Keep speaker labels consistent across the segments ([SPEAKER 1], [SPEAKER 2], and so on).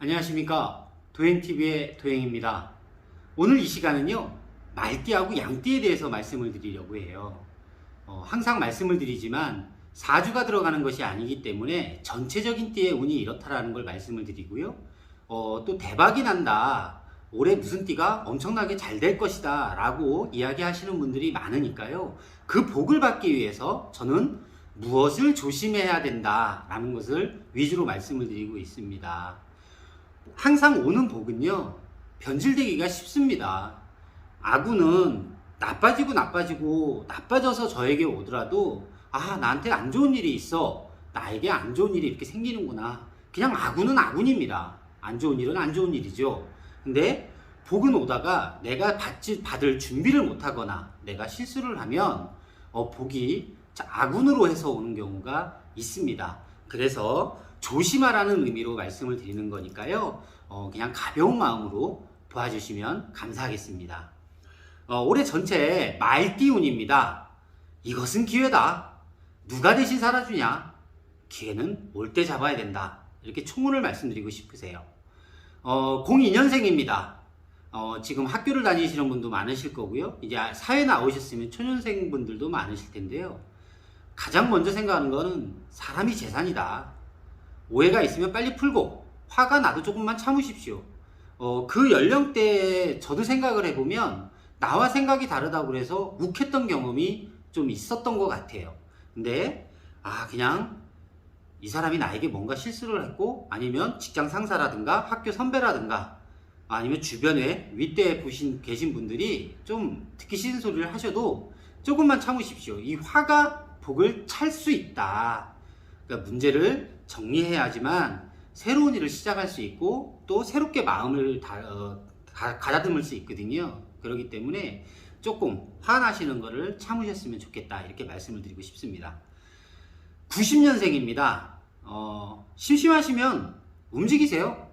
[SPEAKER 1] 안녕하십니까. 도행TV의 도행입니다. 오늘 이 시간은요, 말띠하고 양띠에 대해서 말씀을 드리려고 해요. 항상 말씀을 드리지만 사주가 들어가는 것이 아니기 때문에 전체적인 띠의 운이 이렇다라는 걸 말씀을 드리고요. 또 대박이 난다. 올해 무슨 띠가 엄청나게 잘 될 것이다 라고 이야기하시는 분들이 많으니까요. 그 복을 받기 위해서 저는 무엇을 조심해야 된다 라는 것을 위주로 말씀을 드리고 있습니다. 항상 오는 복은요, 변질되기가 쉽습니다. 아군은 나빠져서 저에게 오더라도, 나한테 안 좋은 일이 있어. 나에게 안 좋은 일이 이렇게 생기는구나. 그냥 아군은 아군입니다. 안 좋은 일은 안 좋은 일이죠. 근데 복은 오다가 내가 받을 준비를 못하거나 내가 실수를 하면 복이 아군으로 해서 오는 경우가 있습니다. 그래서 조심하라는 의미로 말씀을 드리는 거니까요. 그냥 가벼운 마음으로 봐주시면 감사하겠습니다. 올해 전체 말띠운입니다. 이것은 기회다. 누가 대신 살아주냐? 기회는 올 때 잡아야 된다. 이렇게 총론을 말씀드리고 싶으세요. 02년생입니다. 지금 학교를 다니시는 분도 많으실 거고요. 이제 사회 나오셨으면 초년생 분들도 많으실 텐데요. 가장 먼저 생각하는 거는 사람이 재산이다. 오해가 있으면 빨리 풀고 화가 나도 조금만 참으십시오. 그 연령대에 저도 생각을 해보면 나와 생각이 다르다고 그래서 욱했던 경험이 좀 있었던 것 같아요. 근데 그냥 이 사람이 나에게 뭔가 실수를 했고, 아니면 직장 상사라든가 학교 선배라든가 아니면 주변에 윗대에 계신 분들이 좀 듣기 싫은 소리를 하셔도 조금만 참으십시오. 이 화가 복을 찰 수 있다. 그러니까 문제를 정리해야 하지만 새로운 일을 시작할 수 있고 또 새롭게 마음을 가다듬을 수 있거든요. 그렇기 때문에 조금 화나시는 거를 참으셨으면 좋겠다, 이렇게 말씀을 드리고 싶습니다. 90년생입니다. 심심하시면 움직이세요.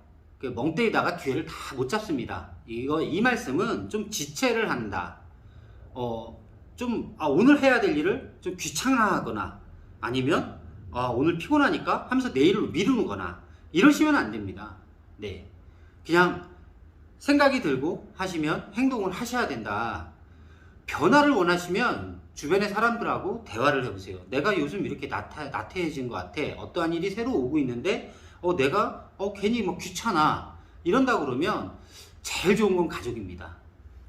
[SPEAKER 1] 멍 때리다가 기회를 다 못 잡습니다. 이 말씀은 좀 지체를 한다. 오늘 해야 될 일을 좀 귀찮아하거나 아니면 오늘 피곤하니까 하면서 내일로 미루거나 이러시면 안 됩니다. 네. 그냥 생각이 들고 하시면 행동을 하셔야 된다. 변화를 원하시면 주변의 사람들하고 대화를 해보세요. 내가 요즘 이렇게 나태해진 것 같아. 어떠한 일이 새로 오고 있는데 내가 괜히 귀찮아 이런다 그러면 제일 좋은 건 가족입니다.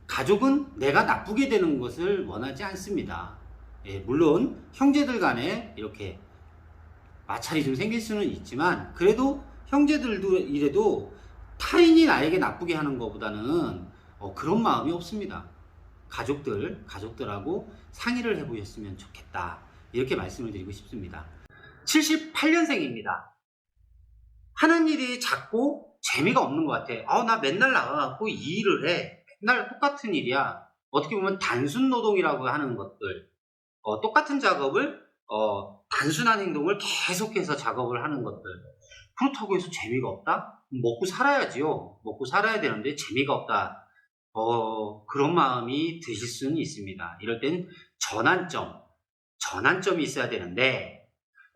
[SPEAKER 1] 가족은 내가 나쁘게 되는 것을 원하지 않습니다. 물론 형제들 간에 이렇게 마찰이 좀 생길 수는 있지만 그래도 형제들도 이래도 타인이 나에게 나쁘게 하는 것보다는 그런 마음이 없습니다. 가족들하고 상의를 해보셨으면 좋겠다, 이렇게 말씀을 드리고 싶습니다. 78년생입니다. 하는 일이 작고 재미가 없는 것 같아. 나 맨날 나가고 이 일을 해. 맨날 똑같은 일이야. 어떻게 보면 단순 노동이라고 하는 것들, 똑같은 작업을 단순한 행동을 계속해서 작업을 하는 것들, 그렇다고 해서 재미가 없다? 먹고 살아야지요. 먹고 살아야 되는데 재미가 없다. 그런 마음이 드실 수는 있습니다. 이럴 땐 전환점이 있어야 되는데,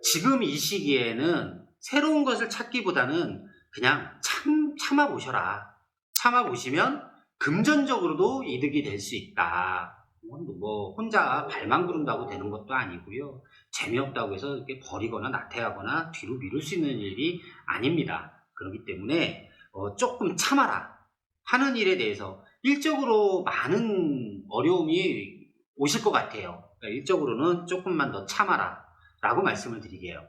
[SPEAKER 1] 지금 이 시기에는 새로운 것을 찾기보다는 그냥 참아보셔라. 참아보시면 금전적으로도 이득이 될 수 있다. 혼자 발만 구른다고 되는 것도 아니고요. 재미없다고 해서 이렇게 버리거나 나태하거나 뒤로 미룰 수 있는 일이 아닙니다. 그렇기 때문에 조금 참아라. 하는 일에 대해서 일적으로 많은 어려움이 오실 것 같아요. 그러니까 일적으로는 조금만 더 참아라 라고 말씀을 드리게요.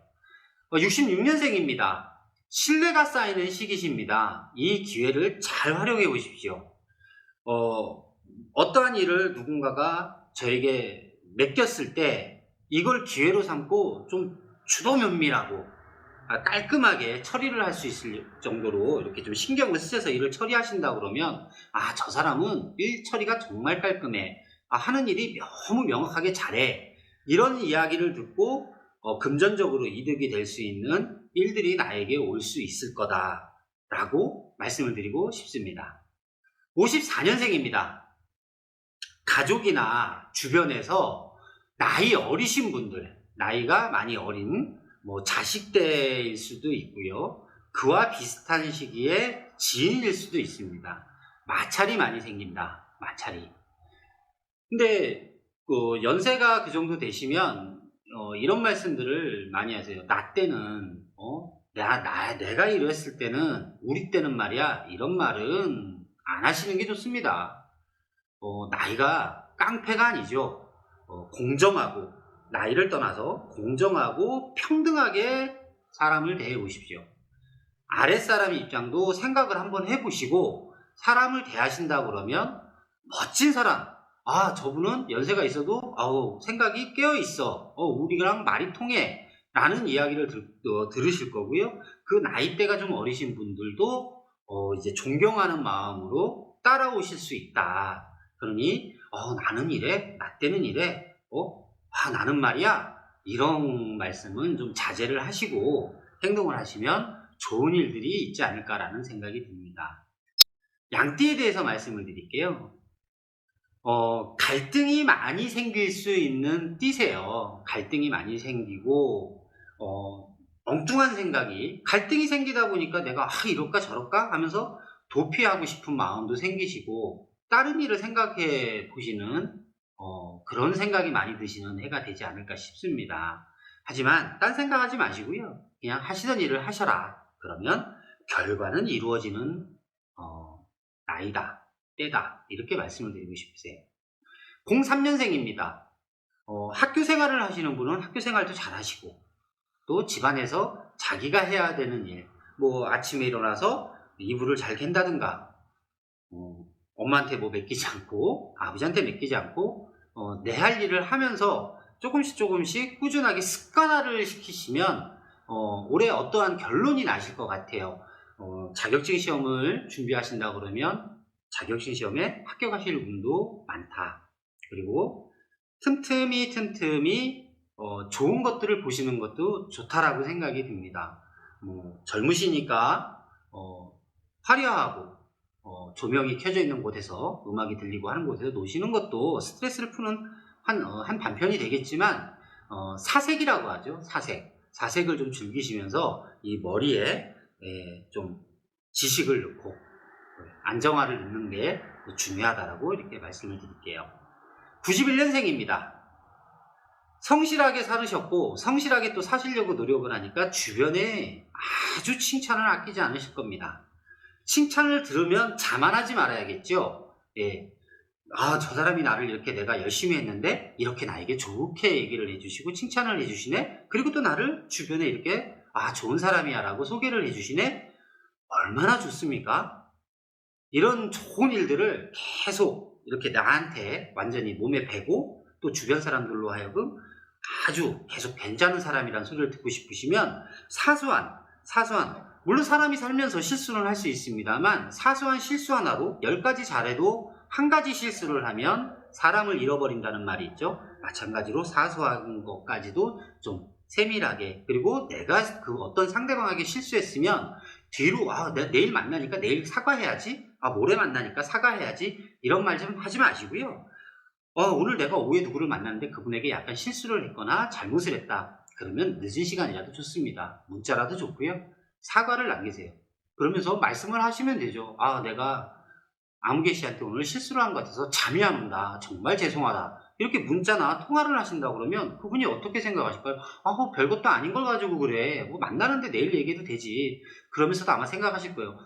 [SPEAKER 1] 66년생입니다. 신뢰가 쌓이는 시기십니다. 이 기회를 잘 활용해 보십시오. 어떠한 일을 누군가가 저에게 맡겼을 때 이걸 기회로 삼고 좀 주도면밀하고 깔끔하게 처리를 할 수 있을 정도로 이렇게 좀 신경을 쓰셔서 일을 처리하신다 그러면 저 사람은 일 처리가 정말 깔끔해. 하는 일이 너무 명확하게 잘해. 이런 이야기를 듣고 금전적으로 이득이 될 수 있는 일들이 나에게 올 수 있을 거다라고 말씀을 드리고 싶습니다. 54년생입니다. 가족이나 주변에서 나이 어리신 분들, 나이가 많이 어린 자식대일 수도 있고요. 그와 비슷한 시기에 지인일 수도 있습니다. 마찰이 많이 생긴다. 마찰이. 근데 연세가 그 정도 되시면 이런 말씀들을 많이 하세요. 나 때는 내가 이랬을 때는 우리 때는 말이야 이런 말은 안 하시는 게 좋습니다. 나이가 깡패가 아니죠. 공정하고 나이를 떠나서 공정하고 평등하게 사람을 대해 보십시오. 아랫사람 입장도 생각을 한번 해보시고 사람을 대하신다 그러면 멋진 사람, 저분은 연세가 있어도 생각이 깨어있어, 우리랑 말이 통해 라는 이야기를 들으실 거고요. 그 나이대가 좀 어리신 분들도 이제 존경하는 마음으로 따라오실 수 있다. 그러니 나는 이래, 나 때는 이래, 나는 말이야, 이런 말씀은 좀 자제를 하시고 행동을 하시면 좋은 일들이 있지 않을까라는 생각이 듭니다. 양띠에 대해서 말씀을 드릴게요. 갈등이 많이 생길 수 있는 띠세요. 갈등이 많이 생기고 엉뚱한 생각이, 갈등이 생기다 보니까 내가 이럴까 저럴까 하면서 도피하고 싶은 마음도 생기시고 다른 일을 생각해 보시는 그런 생각이 많이 드시는 해가 되지 않을까 싶습니다. 하지만 딴 생각하지 마시고요. 그냥 하시던 일을 하셔라. 그러면 결과는 이루어지는 나이다, 때다, 이렇게 말씀을 드리고 싶으세요. 03년생입니다. 학교 생활을 하시는 분은 학교 생활도 잘 하시고 또 집안에서 자기가 해야 되는 일, 아침에 일어나서 이불을 잘 갠다든가 엄마한테 맡기지 않고 아버지한테 맡기지 않고 내 할 일을 하면서 조금씩 꾸준하게 습관화를 시키시면 올해 어떠한 결론이 나실 것 같아요. 자격증 시험을 준비하신다 그러면 자격증 시험에 합격하실 운도 많다. 그리고 틈틈이 좋은 것들을 보시는 것도 좋다라고 생각이 듭니다. 젊으시니까 화려하고 조명이 켜져 있는 곳에서 음악이 들리고 하는 곳에서 노시는 것도 스트레스를 푸는 한 반편이 되겠지만 사색이라고 하죠. 사색을 좀 즐기시면서 이 머리에 좀 지식을 넣고 안정화를 넣는 게 중요하다라고 이렇게 말씀을 드릴게요. 91년생입니다. 성실하게 살으셨고 성실하게 또 사시려고 노력을 하니까 주변에 아주 칭찬을 아끼지 않으실 겁니다. 칭찬을 들으면 자만하지 말아야겠죠. 저 사람이 나를 이렇게 내가 열심히 했는데 이렇게 나에게 좋게 얘기를 해주시고 칭찬을 해주시네. 그리고 또 나를 주변에 이렇게 좋은 사람이야 라고 소개를 해주시네. 얼마나 좋습니까? 이런 좋은 일들을 계속 이렇게 나한테 완전히 몸에 배고 또 주변 사람들로 하여금 아주 계속 괜찮은 사람이라는 소리를 듣고 싶으시면 사소한 물론 사람이 살면서 실수는 할 수 있습니다만 사소한 실수 하나로 10가지 잘해도 한 가지 실수를 하면 사람을 잃어버린다는 말이 있죠. 마찬가지로 사소한 것까지도 좀 세밀하게, 그리고 내가 그 어떤 상대방에게 실수했으면 뒤로 내일 만나니까 내일 사과해야지, 모레 만나니까 사과해야지, 이런 말 좀 하지 마시고요. 오늘 내가 오후에 누구를 만났는데 그분에게 약간 실수를 했거나 잘못을 했다. 그러면 늦은 시간이라도 좋습니다. 문자라도 좋고요. 사과를 남기세요. 그러면서 말씀을 하시면 되죠. 내가 아무개 씨한테 오늘 실수를 한 것 같아서 잠이 안 온다. 정말 죄송하다. 이렇게 문자나 통화를 하신다 그러면 그분이 어떻게 생각하실까요? 별것도 아닌 걸 가지고 그래. 만나는데 내일 얘기해도 되지. 그러면서도 아마 생각하실 거예요.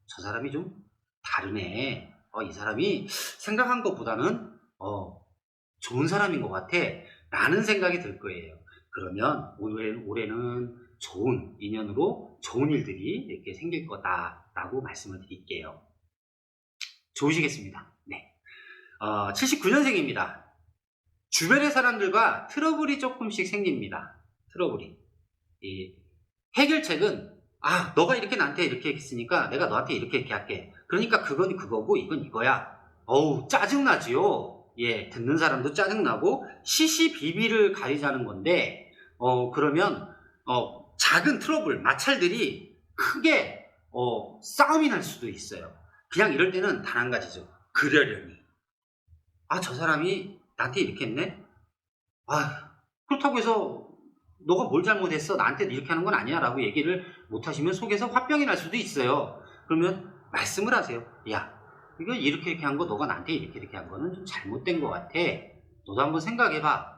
[SPEAKER 1] 저 사람이 좀 다르네. 이 사람이 생각한 것보다는 좋은 사람인 것 같아. 라는 생각이 들 거예요. 그러면 올해는 좋은 인연으로 좋은 일들이 이렇게 생길 거다라고 말씀을 드릴게요. 좋으시겠습니다. 네. 79년생입니다. 주변의 사람들과 트러블이 조금씩 생깁니다. 트러블이. 이 해결책은 너가 이렇게 나한테 이렇게 했으니까 내가 너한테 이렇게 할게. 그러니까 그건 그거고 이건 이거야. 짜증나지요. 듣는 사람도 짜증나고 시시비비를 가리자는 건데 그러면 작은 트러블, 마찰들이 크게 싸움이 날 수도 있어요. 그냥 이럴 때는 단 한 가지죠. 그러려니. 저 사람이 나한테 이렇게 했네? 그렇다고 해서 너가 뭘 잘못했어? 나한테 이렇게 하는 건 아니야 라고 얘기를 못하시면 속에서 화병이 날 수도 있어요. 그러면 말씀을 하세요. 야, 이거 이렇게 한 거 너가 나한테 이렇게 한 거는 좀 잘못된 것 같아. 너도 한번 생각해봐.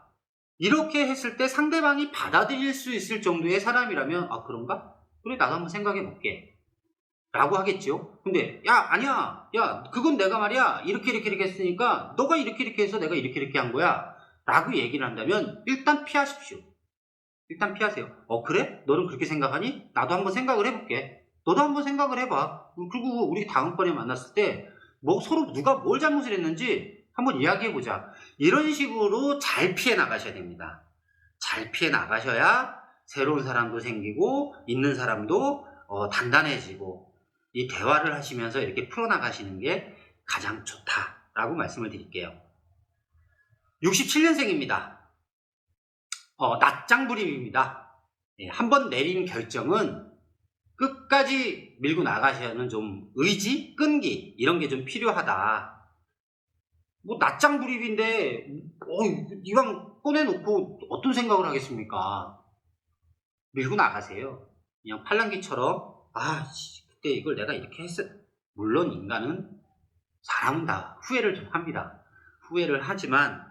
[SPEAKER 1] 이렇게 했을 때 상대방이 받아들일 수 있을 정도의 사람이라면 아 그런가? 그래 나도 한번 생각해 볼게 라고 하겠죠. 근데 야 아니야 야 그건 내가 말이야 이렇게 했으니까 너가 이렇게 해서 내가 이렇게 한 거야 라고 얘기를 한다면 일단 피하십시오. 일단 피하세요. 그래? 너는 그렇게 생각하니? 나도 한번 생각을 해볼게. 너도 한번 생각을 해봐. 그리고 우리 다음번에 만났을 때 뭐 서로 누가 뭘 잘못을 했는지 한번 이야기해보자. 이런 식으로 잘 피해 나가셔야 됩니다. 잘 피해 나가셔야 새로운 사람도 생기고 있는 사람도 단단해지고 이 대화를 하시면서 이렇게 풀어나가시는 게 가장 좋다라고 말씀을 드릴게요. 67년생입니다. 낯장부림입니다. 한번 내린 결정은 끝까지 밀고 나가셔야 하는 좀 의지, 끈기 이런 게 좀 필요하다. 뭐 낯장부림인데 이왕 꺼내놓고 어떤 생각을 하겠습니까? 밀고 나가세요. 그냥 팔랑귀처럼 그때 이걸 내가 이렇게 했어. 물론 인간은 사람은 다 후회를 좀 합니다. 후회를 하지만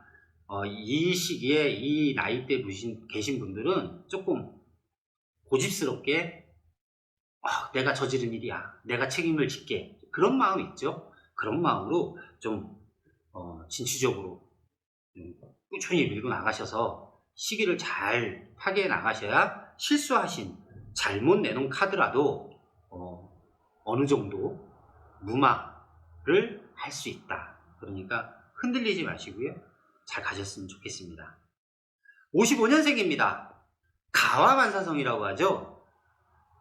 [SPEAKER 1] 이 시기에 이 나이대 계신 분들은 조금 고집스럽게 내가 저지른 일이야. 내가 책임을 질게. 그런 마음이 있죠. 그런 마음으로 좀 진취적으로 꾸준히 밀고 나가셔서 시기를 잘 파괴해 나가셔야 실수하신 잘못 내놓은 카드라도 어느 정도 무마를 할 수 있다. 그러니까 흔들리지 마시고요. 잘 가셨으면 좋겠습니다. 55년생입니다. 가와만사성이라고 하죠.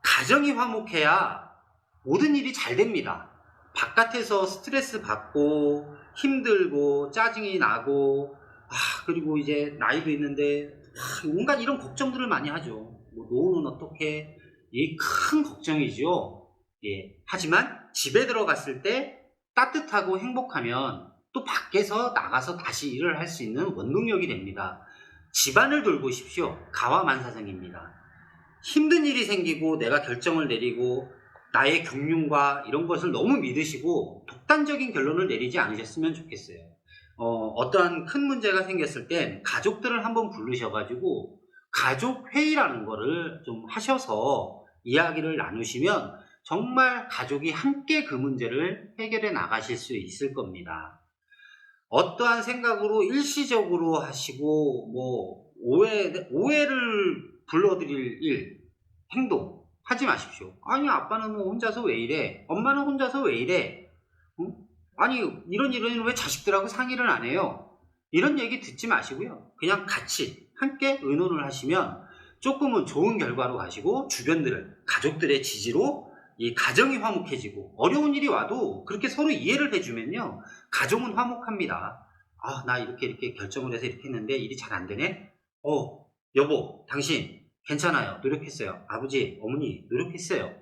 [SPEAKER 1] 가정이 화목해야 모든 일이 잘 됩니다. 바깥에서 스트레스 받고 힘들고 짜증이 나고 그리고 이제 나이도 있는데 온갖 이런 걱정들을 많이 하죠. 뭐 노후는 어떻게 이 큰 걱정이죠. 하지만 집에 들어갔을 때 따뜻하고 행복하면 또 밖에서 나가서 다시 일을 할 수 있는 원동력이 됩니다. 집안을 돌보십시오. 가와만사성입니다. 힘든 일이 생기고 내가 결정을 내리고 나의 경륜과 이런 것을 너무 믿으시고 독단적인 결론을 내리지 않으셨으면 좋겠어요. 어떠한 큰 문제가 생겼을 땐 가족들을 한번 부르셔가지고 가족 회의라는 거를 좀 하셔서 이야기를 나누시면 정말 가족이 함께 그 문제를 해결해 나가실 수 있을 겁니다. 어떠한 생각으로 일시적으로 하시고 뭐 오해를 불러들일 일, 행동 하지 마십시오. 아니 아빠는 뭐 혼자서 왜 이래? 엄마는 혼자서 왜 이래? 아니 이런 왜 자식들하고 상의를 안 해요? 이런 얘기 듣지 마시고요. 그냥 같이 함께 의논을 하시면 조금은 좋은 결과로 가시고 주변들을 가족들의 지지로 이 가정이 화목해지고 어려운 일이 와도 그렇게 서로 이해를 해주면요 가정은 화목합니다. 나 이렇게 결정을 해서 이렇게 했는데 일이 잘 안 되네. 여보 당신 괜찮아요. 노력했어요. 아버지 어머니 노력했어요.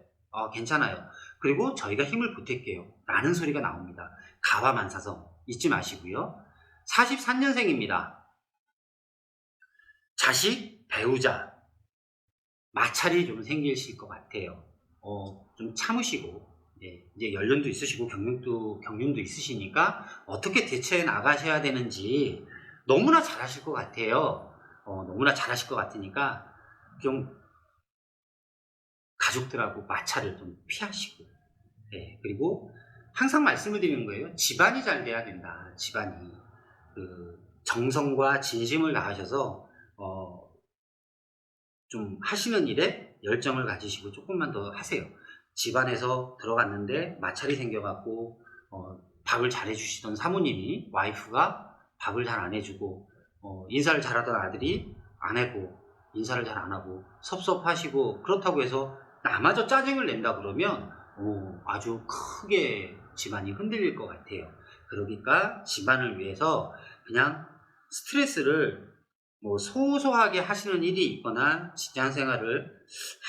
[SPEAKER 1] 괜찮아요. 그리고 저희가 힘을 보탤게요 라는 소리가 나옵니다. 가와만사성 잊지 마시고요. 43년생입니다. 자식, 배우자 마찰이 좀 생기실 것 같아요. 좀 참으시고 이제 연륜도 있으시고 경륜도 있으시니까 어떻게 대처해 나가셔야 되는지 너무나 잘하실 것 같아요. 너무나 잘하실 것 같으니까 좀 가족들하고 마찰을 좀 피하시고 그리고 항상 말씀을 드리는 거예요. 집안이 잘 돼야 된다. 집안이 정성과 진심을 다하셔서 좀 하시는 일에 열정을 가지시고 조금만 더 하세요. 집안에서 들어갔는데 마찰이 생겨갖고 밥을 잘 해주시던 사모님이 와이프가 밥을 잘 안 해주고 인사를 잘하던 아들이 아내고 인사를 잘 안 하고 섭섭하시고 그렇다고 해서 나마저 짜증을 낸다 그러면 아주 크게 집안이 흔들릴 것 같아요. 그러니까 집안을 위해서 그냥 스트레스를 뭐 소소하게 하시는 일이 있거나 직장생활을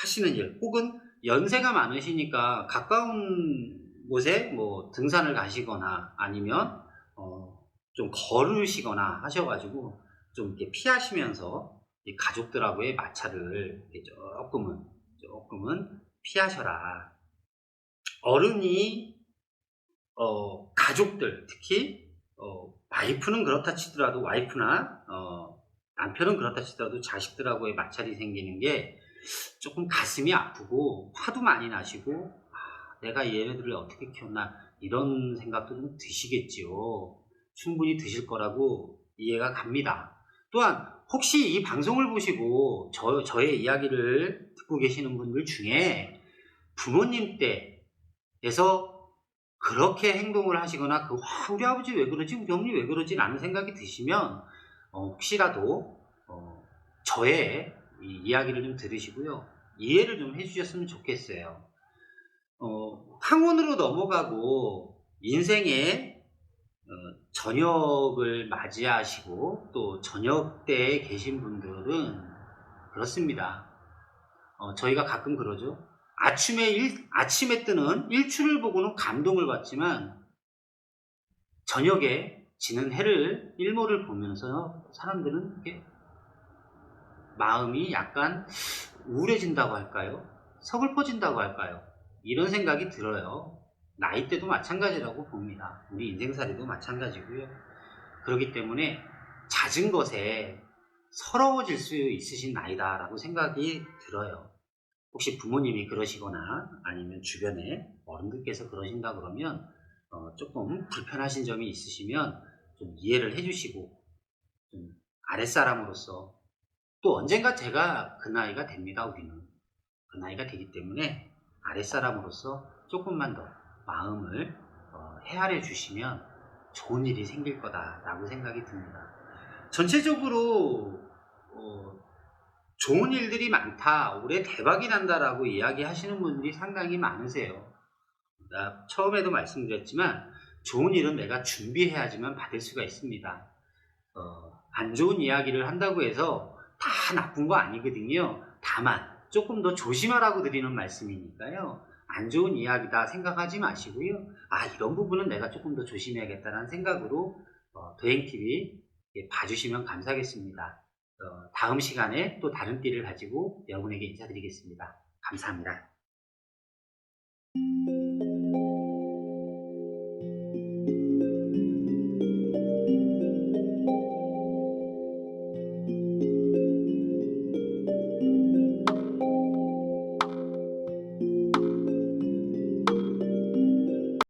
[SPEAKER 1] 하시는 일 혹은 연세가 많으시니까 가까운 곳에 뭐 등산을 가시거나 아니면 좀 걸으시거나 하셔가지고 좀 이렇게 피하시면서 이 가족들하고의 마찰을 이렇게 조금은 피하셔라. 어른이 가족들 특히 와이프는 그렇다 치더라도 와이프나 남편은 그렇다 치더라도 자식들하고의 마찰이 생기는 게 조금 가슴이 아프고 화도 많이 나시고 내가 얘네들을 어떻게 키웠나 이런 생각도 좀 드시겠지요. 충분히 드실 거라고 이해가 갑니다. 또한 혹시 이 방송을 보시고 저의 이야기를 듣고 계시는 분들 중에 부모님 때에서 그렇게 행동을 하시거나 우리 아버지 왜 그러지? 우리 어머니 왜 그러지? 라는 생각이 드시면 혹시라도 저의 이 이야기를 좀 들으시고요. 이해를 좀 해주셨으면 좋겠어요. 황혼으로 넘어가고 인생의 저녁을 맞이하시고 또 저녁 때에 계신 분들은 그렇습니다. 저희가 가끔 그러죠. 아침에 뜨는 일출을 보고는 감동을 받지만 저녁에 지는 일몰을 보면서 사람들은 이렇게 마음이 약간 우울해진다고 할까요? 서글퍼진다고 할까요? 이런 생각이 들어요. 나이 때도 마찬가지라고 봅니다. 우리 인생살이도 마찬가지고요. 그렇기 때문에 잦은 것에 서러워질 수 있으신 나이다라고 생각이 들어요. 혹시 부모님이 그러시거나 아니면 주변에 어른들께서 그러신다 그러면 조금 불편하신 점이 있으시면 좀 이해를 해주시고 좀 아랫사람으로서 또 언젠가 제가 그 나이가 됩니다. 우리는 그 나이가 되기 때문에 아랫사람으로서 조금만 더 마음을 헤아려 주시면 좋은 일이 생길 거다라고 생각이 듭니다. 전체적으로 좋은 일들이 많다, 올해 대박이 난다라고 이야기하시는 분들이 상당히 많으세요. 처음에도 말씀드렸지만 좋은 일은 내가 준비해야지만 받을 수가 있습니다. 안 좋은 이야기를 한다고 해서 다 나쁜 거 아니거든요. 다만 조금 더 조심하라고 드리는 말씀이니까요. 안 좋은 이야기다 생각하지 마시고요. 이런 부분은 내가 조금 더 조심해야겠다는 생각으로 도행TV 봐주시면 감사하겠습니다. 다음 시간에 또 다른 띠를 가지고 여러분에게 인사드리겠습니다. 감사합니다.